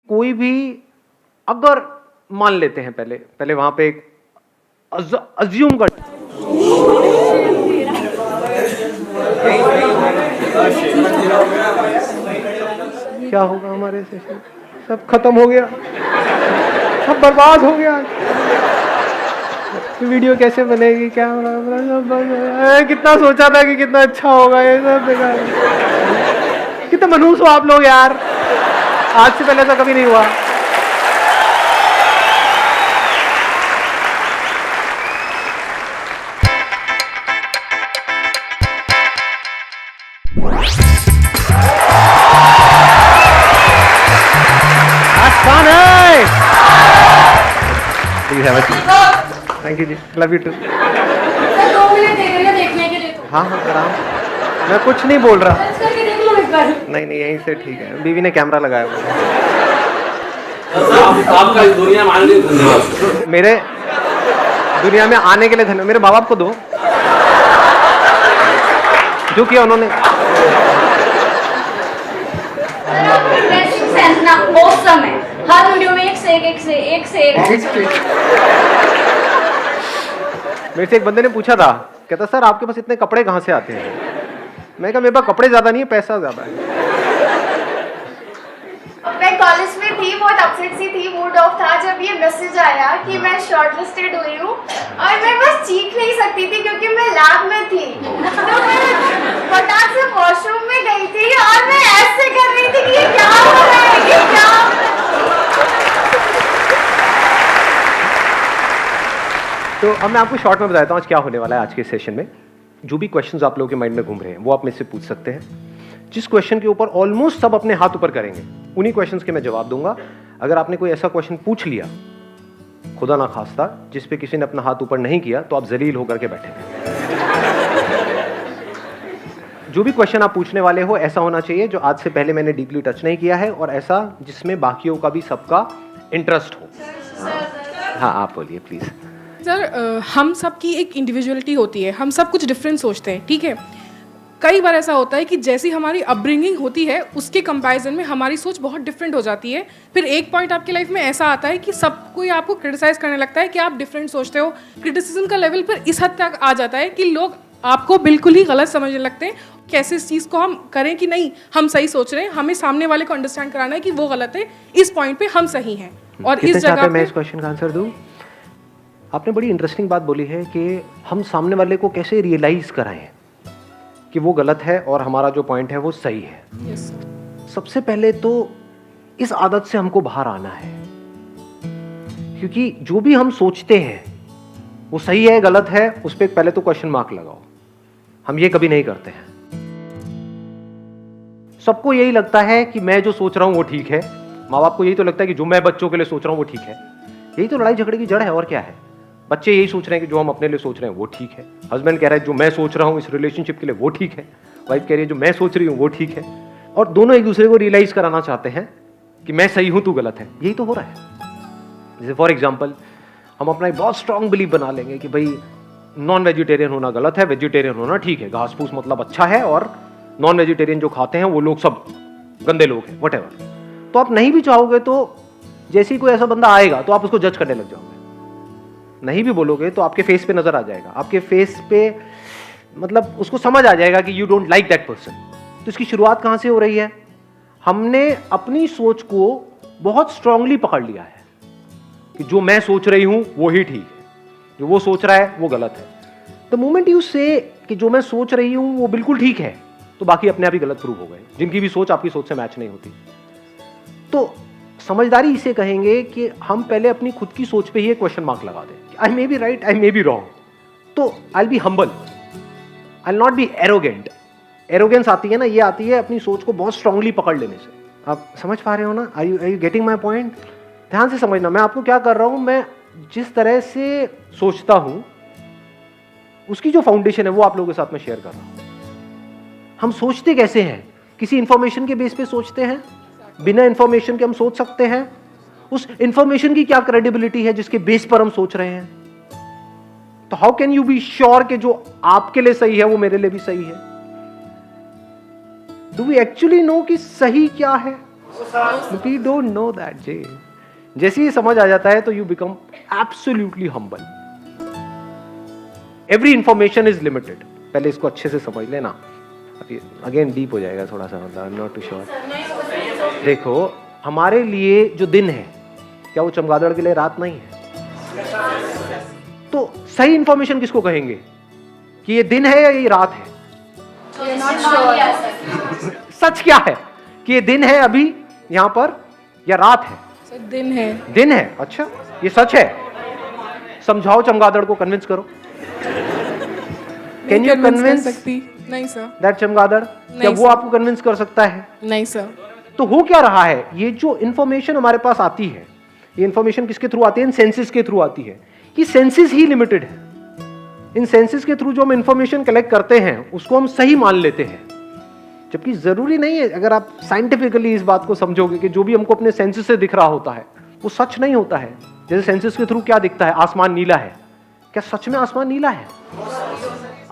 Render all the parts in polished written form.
कोई भी अगर मान लेते हैं पहले वहां पे एक अज्यूम कर क्या होगा हमारे सेशन, सब खत्म हो गया, सब बर्बाद हो गया, वीडियो कैसे बनेगी, क्या होगा, कितना सोचा था कि कितना अच्छा होगा, ये सब बेकार। कितने मनहूस हो आप लोग यार, आज से पहले ऐसा कभी नहीं हुआ। थैंक यू जी, लव यू टू। 2 मिनट देखने के लिए तो। हाँ हाँ आराम, मैं कुछ नहीं बोल रहा। करके देख लो एक बार। नहीं यहीं से ठीक है, बीवी ने कैमरा लगाया हुआ। आपका इस दुनिया में आने के लिए धन्यवाद। मेरे दुनिया में आने के लिए धन्यवाद। मेरे माँ बाप को दो जो किया उन्होंने। ड्रेसिंग सेंस ना ऑसम है, हर वीडियो में एक से एक। मेरे से एक बंदे ने पूछा था, कहता सर आपके पास इतने कपड़े कहाँ से आते हैं। मैं कहा मेरे पास कपड़े ज्यादा नहीं है, पैसा ज्यादा है। मैं कॉलेज में थी, बहुत अपसेट सी थी, मूड ऑफ था जब ये मैसेज आया कि मैं शॉर्टलिस्टेड हुई हूँ, और मैं बस चीख नहीं सकती थी क्योंकि मैं लैब में थी। तो मैं फटाक से वॉशरूम में गई थी और मैं ऐसे कर रही थी कि ये क्या हो रहा है, ये क्या हो रहा है। तो अब मैं आपको शॉर्ट में बताता हूँ आज क्या होने वाला है। आज के सेशन में जो भी क्वेश्चंस आप लोगों के माइंड में घूम रहे हैं वो आप मेरे से पूछ सकते हैं। जिस क्वेश्चन के ऊपर ऑलमोस्ट सब अपने हाथ ऊपर करेंगे उन्हीं क्वेश्चंस के मैं जवाब दूंगा। अगर आपने कोई ऐसा क्वेश्चन पूछ लिया खुदा ना खास्ता जिस पे किसी ने अपना हाथ ऊपर नहीं किया तो आप जलील होकर के बैठेंगे। जो भी क्वेश्चन आप पूछने वाले हो ऐसा होना चाहिए जो आज से पहले मैंने डीपली टच नहीं किया है, और ऐसा जिसमें बाकियों का भी सबका इंटरेस्ट हो। हाँ आप बोलिए प्लीज। सर हम सब की एक इंडिविजुअलिटी होती है, हम सब कुछ डिफरेंट सोचते हैं, ठीक है। कई बार ऐसा होता है कि जैसी हमारी अपब्रिंगिंग होती है उसके कंपैरिजन में हमारी सोच बहुत डिफरेंट हो जाती है। फिर एक पॉइंट आपकी लाइफ में ऐसा आता है कि सब कोई आपको क्रिटिसाइज करने लगता है कि आप डिफरेंट सोचते हो। क्रिटिसिज्म का लेवल पर इस हद तक आ जाता है कि लोग आपको बिल्कुल ही गलत समझने लगते हैं। कैसे इस चीज़ को हम करें कि नहीं हम सही सोच रहे हैं, हमें सामने वाले को अंडरस्टैंड कराना है कि वो गलत है, इस पॉइंट पे हम सही हैं। और इस जगह पे मैं इस क्वेश्चन का आंसर दूं। आपने बड़ी इंटरेस्टिंग बात बोली है कि हम सामने वाले को कैसे रियलाइज कराएं कि वो गलत है और हमारा जो पॉइंट है वो सही है। Yes. सबसे पहले तो इस आदत से हमको बाहर आना है, क्योंकि जो भी हम सोचते हैं वो सही है गलत है उस पर पहले तो क्वेश्चन मार्क लगाओ। हम ये कभी नहीं करते हैं। सबको यही लगता है कि मैं जो सोच रहा हूं वो ठीक है। माँ बाप को यही तो लगता है कि जो मैं बच्चों के लिए सोच रहा हूं वो ठीक है। यही तो लड़ाई झगड़े की जड़ है और क्या है। बच्चे यही सोच रहे हैं कि जो हम अपने लिए सोच रहे हैं वो ठीक है। हस्बैंड कह रहा है जो मैं सोच रहा हूँ इस रिलेशनशिप के लिए वो ठीक है। वाइफ कह रही है जो मैं सोच रही हूँ वो ठीक है। और दोनों एक दूसरे को रियलाइज कराना चाहते हैं कि मैं सही हूं तू गलत है। यही तो हो रहा है। जैसे फॉर एग्जाम्पल हम अपना एक बहुत स्ट्रांग बिलीव बना लेंगे कि भाई नॉन वेजिटेरियन होना गलत है, वेजिटेरियन होना ठीक है। घास फूस मतलब अच्छा है और नॉन वेजिटेरियन जो खाते हैं वो लोग सब गंदे लोग हैं, व्हाटएवर। तो आप नहीं भी चाहोगे तो जैसे ही कोई ऐसा बंदा आएगा तो आप उसको जज करने लग जाओगे। नहीं भी बोलोगे तो आपके फेस पे नजर आ जाएगा, आपके फेस पे मतलब उसको समझ आ जाएगा कि you don't like that person. तो इसकी शुरुआत कहां से हो रही है? हमने अपनी सोच को बहुत स्ट्रांगली पकड़ लिया है कि जो मैं सोच रही हूं वो ही ठीक है, जो वो सोच रहा है वो गलत है। द मोमेंट यू से कि जो मैं सोच रही हूं वो बिल्कुल ठीक है तो बाकी अपने आप ही गलत प्रूव हो गए, जिनकी भी सोच आपकी सोच से मैच नहीं होती। तो समझदारी इसे कहेंगे कि हम पहले अपनी खुद की सोच पे ही एक क्वेश्चन मार्क लगा दें। I may be right, I may be wrong. तो I will be humble, I will not be arrogant. Arrogance आती है ना, ये आती है अपनी सोच को बहुत स्ट्रांगली पकड़ लेने से। आप समझ पा रहे हो ना? Are you getting my point? ध्यान से समझना मैं आपको क्या कर रहा हूं। मैं जिस तरह से सोचता हूं उसकी जो फाउंडेशन है वो आप लोगों के साथ में शेयर कर रहा हूं। हम सोचते कैसे हैं? किसी इंफॉर्मेशन के बेस पे सोचते हैं। बिना इंफॉर्मेशन के हम सोच सकते हैं। उस इंफॉर्मेशन की क्या क्रेडिबिलिटी है जिसके बेस पर हम सोच रहे हैं? तो how can you be sure कि जो आपके लिए सही है वो मेरे लिए भी सही है? डू वी एक्चुअली नो कि सही क्या है? वी डोंट नो दैट जे। जैसे ही समझ आ जाता है तो you become absolutely humble. Every information is limited. पहले इसको अच्छे से समझ लेना, अभी अगेन डीप हो जाएगा थोड़ा सा, मतलब I am not too sure. देखो हमारे लिए जो दिन है, क्या वो चमगादड़ के लिए रात नहीं है? तो सही इंफॉर्मेशन किसको कहेंगे कि ये दिन है या ये रात है? सच क्या है कि ये दिन है अभी यहां पर या रात है? सर दिन है। दिन है। अच्छा, ये सच है। समझाओ चमगादड़ को, कन्विंस करो। कैन यू कन्विंस सकती? नहीं सर। दैट चमगादड़, क्या वो आपको कन्विंस कर सकता है? नहीं सर। तो हो क्या रहा है, ये जो इंफॉर्मेशन हमारे पास आती है, ये इंफॉर्मेशन किसके थ्रू आती है? इन सेंसेस के थ्रू आती है। ये सेंसेस ही लिमिटेड है। इन सेंसेस के थ्रू जो हम इंफॉर्मेशन कलेक्ट करते हैं उसको हम सही मान लेते हैं, जबकि जरूरी नहीं है। अगर आप साइंटिफिकली इस बात को समझोगे कि जो भी हमको अपने सेंसेस से दिख रहा होता है वो सच नहीं होता है। जैसे सेंसेस के थ्रू क्या दिखता है? आसमान नीला है। क्या सच में आसमान नीला है?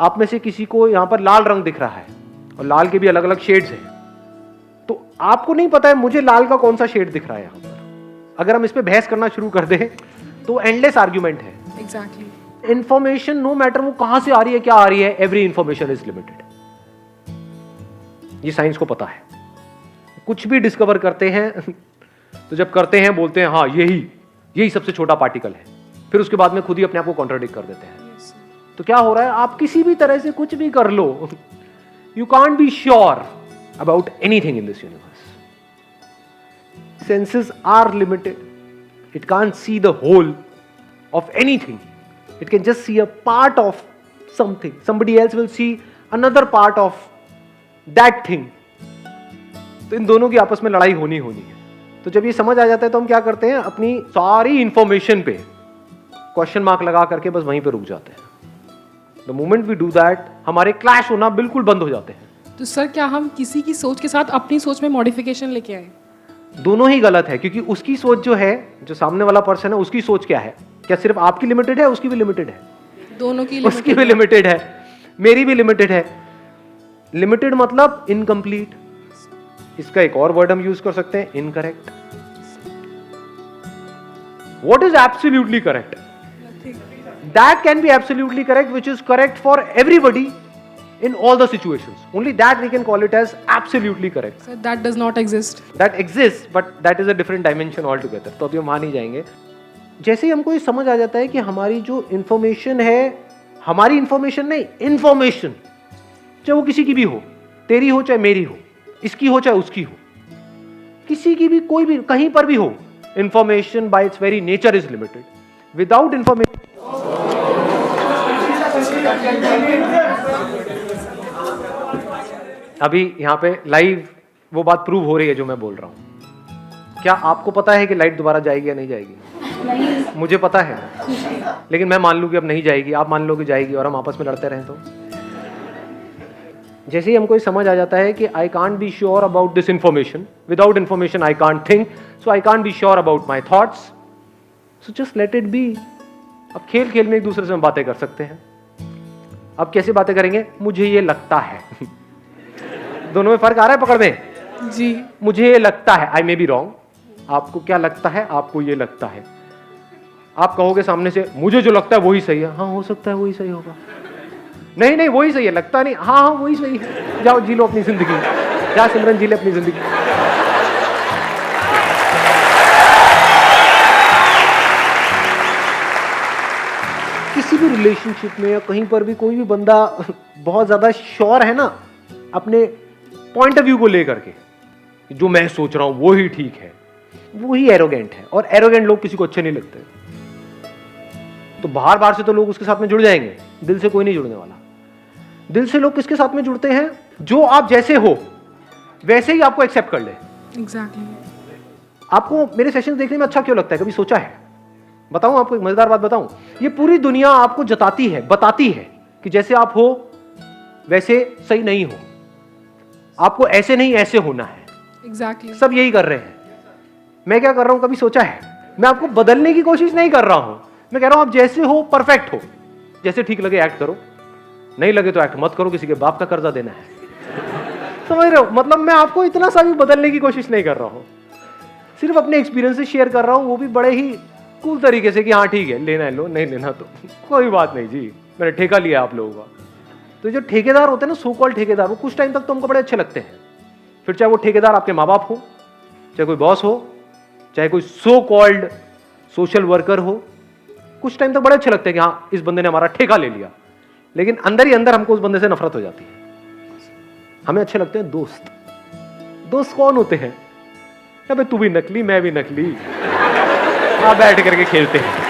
आप में से किसी को यहां पर लाल रंग दिख रहा है और लाल के भी अलग अलग शेड्स हैं, तो आपको नहीं पता है मुझे लाल का कौन सा शेड दिख रहा है यहां पर। अगर हम इस पे बहस करना शुरू कर दें तो एंडलेस आर्ग्यूमेंट है। एग्जैक्टली। इंफॉर्मेशन नो मैटर वो कहां से आ रही है, क्या आ रही है, एवरी इंफॉर्मेशन इज लिमिटेड। ये साइंस को पता है। कुछ भी डिस्कवर करते हैं तो जब करते हैं बोलते हैं हाँ यही सबसे छोटा पार्टिकल है, फिर उसके बाद में खुद ही अपने आप को कॉन्ट्राडिक्ट कर देते हैं। तो क्या हो रहा है, आप किसी भी तरह से कुछ भी कर लो, you can't be sure about anything in this universe. Senses are limited. It can't see the whole of anything. It can just see a part of something. Somebody else will see another part of that thing. तो इन दोनों की आपस में लड़ाई होनी है। तो जब ये समझ आ जाता है तो हम क्या करते हैं, अपनी सारी इंफॉर्मेशन पे क्वेश्चन मार्क लगा करके बस वहीं पे रुक जाते हैं। The moment we do that, हमारे क्लैश होना बिल्कुल बंद हो जाते हैं। तो सर क्या हम किसी की सोच के साथ अपनी सोच में मॉडिफिकेशन लेके आए? दोनों ही गलत है, क्योंकि उसकी सोच जो है, जो सामने वाला पर्सन है, उसकी सोच क्या है? क्या सिर्फ आपकी लिमिटेड है? उसकी भी लिमिटेड है। दोनों की उसकी भी लिमिटेड है, मेरी भी लिमिटेड है। लिमिटेड मतलब इनकम्प्लीट। इसका एक और वर्ड हम यूज कर सकते हैं, incorrect. What is absolutely correct? That can be absolutely correct which is correct for everybody in all the situations. Only that we can call it as absolutely correct. Sir, that does not exist. That exists, but that is a different dimension altogether. तो अभी हम वहाँ नहीं जाएंगे। जैसे ही हमको ये समझ आ जाता है कि हमारी जो इंफॉर्मेशन है, हमारी इंफॉर्मेशन नहीं, इंफॉर्मेशन चाहे वो किसी की भी हो, तेरी हो चाहे मेरी हो, इसकी हो चाहे उसकी हो, किसी की भी, कोई भी, कहीं पर भी हो, information bye it's very nature is limited. Without information अभी यहाँ पे लाइव वो बात प्रूव हो रही है जो मैं बोल रहा हूँ। क्या आपको पता है कि लाइट दोबारा जाएगी या नहीं जाएगी? नहीं। मुझे पता है, लेकिन मैं मान लूँ कि अब नहीं जाएगी, आप मान लो कि जाएगी, और हम आपस में लड़ते रहें तो? जैसे ही हमको ये समझ आ जाता है कि I can't be sure about this information, without information I can't think, so I can't be sure about my thoughts, so just let it be. अब खेल खेल में एक दूसरे से हम बातें कर सकते हैं। अब कैसे बातें करेंगे? मुझे ये लगता है। दोनों में फर्क आ रहा है पकड़ में जी। मुझे ये लगता है, आई मे बी रॉन्ग। आपको क्या लगता है? आपको ये लगता है। आप कहोगे सामने से मुझे जो लगता है वही सही है। हाँ, हो सकता है वही सही होगा। नहीं नहीं, वही सही है, लगता नहीं। हाँ हाँ, वही सही है। जाओ जी लो अपनी जिंदगी, जा सिमरन जी ले अपनी जिंदगी। किसी भी रिलेशनशिप में या कहीं पर भी कोई भी बंदा बहुत ज्यादा श्योर है ना अपने पॉइंट ऑफ व्यू को लेकर के, जो मैं सोच रहा हूं वो ही ठीक है, वो ही एरोगेंट है। और एरोगेंट लोग किसी को अच्छे नहीं लगते। तो बाहर बाहर से तो लोग उसके साथ में जुड़ जाएंगे, दिल से कोई नहीं जुड़ने वाला। दिल से लोग किसके साथ में जुड़ते हैं? जो आप जैसे हो वैसे ही आपको एक्सेप्ट कर ले। एग्जैक्टली। आपको मेरे सेशन देखने में अच्छा क्यों लगता है? कभी सोचा है? बताऊं आपको एक मजेदार बात बताऊं? ये पूरी दुनिया आपको जताती है, बताती है कि जैसे आप हो वैसे सही नहीं हो, आपको ऐसे नहीं ऐसे होना है। एग्जैक्टली। सब यही कर रहे हैं। मैं क्या कर रहा हूं? कभी सोचा है? मैं आपको बदलने की कोशिश नहीं कर रहा हूं। मैं कह रहा हूं आप जैसे हो परफेक्ट हो, जैसे ठीक लगे एक्ट करो, नहीं लगे तो एक्ट मत करो, किसी के बाप का कर्जा देना है। समझ रहे हो? मतलब मैं आपको इतना सा भी बदलने की कोशिश नहीं कर रहा हूं। सिर्फ अपने एक्सपीरियंस से शेयर कर रहा हूँ, वो भी बड़े ही कूल तरीके से कि हाँ ठीक है, लेना है लो, नहीं लेना तो कोई बात नहीं जी, मैंने ठेका लिया आप लोगों का। तो जो ठेकेदार होते हैं ना, सो कॉल्ड ठेकेदार, वो कुछ टाइम तक तो हमको बड़े अच्छे लगते हैं। फिर चाहे वो ठेकेदार आपके माँ बाप हो, चाहे कोई बॉस हो, चाहे कोई सो कॉल्ड सोशल वर्कर हो, कुछ टाइम तक बड़े अच्छे लगते हैं कि हाँ इस बंदे ने हमारा ठेका ले लिया। लेकिन अंदर ही अंदर हमको उस बंदे से नफरत हो जाती है। हमें अच्छे लगते हैं दोस्त। दोस्त कौन होते हैं? अबे तू भी नकली, मैं भी नकली, बैठ करके खेलते हैं।